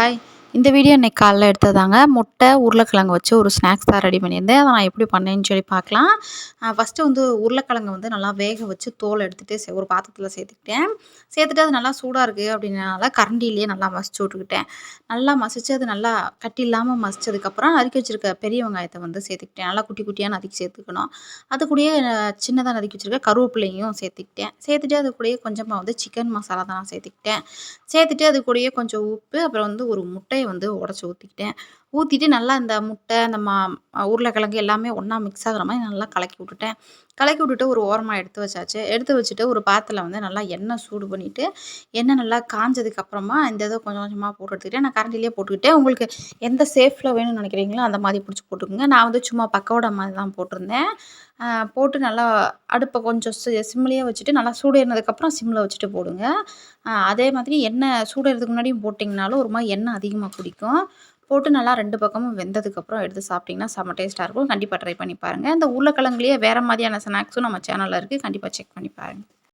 Hi. இந்த video இன்னைக்கு காலைல எடுத்ததாங்க. முட்டை, உருளைக்கிழங்கு வச்சு ஒரு ஸ்நாக்ஸ் தான் ரெடி பண்ணியிருந்தேன். அத நான் எப்படி பண்ணேன்னு சொல்லி பார்க்கலாம். ஃபஸ்ட்டு வந்து உருளைக்கிழங்க வந்து நல்லா வேக வச்சு தோல் எடுத்துட்டு ஒரு பாத்திரத்தில சேர்த்துக்கிட்டேன். சேர்த்துட்டு அது நல்லா சூடா இருக்கு அப்படின்றனால கரண்டிலேயே நல்லா மசிச்சு விட்டுக்கிட்டேன். நல்லா மசிச்சு அது நல்லா கட்டி இல்லாம மசிச்சதுக்கப்புறம் நறுக்கி வச்சிருக்க பெரிய வெங்காயத்த வந்து சேர்த்துக்கிட்டேன். நல்லா குட்டி குட்டியா நறுக்கி சேர்த்துக்கணும். அது கூடயே சின்னதா நறுக்கி வச்சிருக்க கருவேப்பிலையும் சேர்த்துக்கிட்டேன். சேர்த்துட்டு அது கூடயே கொஞ்சமா வந்து சிக்கன் மசாலா தான் சேர்த்துக்கிட்டேன். சேர்த்துட்டு அது கூடயே கொஞ்சம் உப்பு, அப்புறம் வந்து ஒரு முட்டைய வந்து உடைச்சு ஊத்திக்கிட்டேன். ஊத்திட்டு நல்லா இந்த முட்டை, அந்த உருளைக்கிழங்கு எல்லாமே ஒண்ணா மிக்ஸ் ஆகுற மாரி நல்லா கலக்கி விட்டுட்டேன். கலக்கி விட்டுட்டு ஒரு ஓரமா எடுத்து வச்சாச்சு. எடுத்து வச்சுட்டு ஒரு பாத்திரத்தில வந்து நல்லா எண்ணெய் சூடு பண்ணிட்டு, எண்ணெய் நல்லா காஞ்சதுக்கு அப்புறமா இந்த இத கொஞ்சம் கொஞ்சமா போட்டு எடுத்துக்கிட்டேன். நான் கரண்டிலேயே போட்டுக்கிட்டேன். உங்களுக்கு எந்த ஷேப்ல வேணும்னு நினைக்கிறீங்களோ, அந்த மாரி பிடிச்சு போட்டுக்கோங்க. நான் வந்து சும்மா பக்கோடா மாரி தான் போட்டிருந்தேன். போட்டு நல்லா அடுப்ப கொஞ்சம் சிம்லயே வச்சுட்டு, நல்லா சூடு ஏறினதுக்கப்புறம் சிம்ல வச்சுட்டு போடுங்க. அதே மாதிரி எண்ணெய் சூடேறதுக்கு முன்னாடியும் போட்டிங்கனாலும் ஒரு மாரி எண்ணெய் அதிகமா குடிக்கும். போட்டு நல்லா 2 பக்கமும் வெந்ததுக்கப்புறம் எடுத்து சாப்பிட்டிங்கன்னா செம்ம டேஸ்ட்டா இருக்கும். கண்டிப்பா ட்ரை பண்ணி பாருங்க. இந்த உருளைக்கிழங்குலயே வேற மாதிரியான ஸ்நாக்ஸும் நம்ம சேனல்ல இருக்கு. கண்டிப்பா செக் பண்ணி பாருங்க.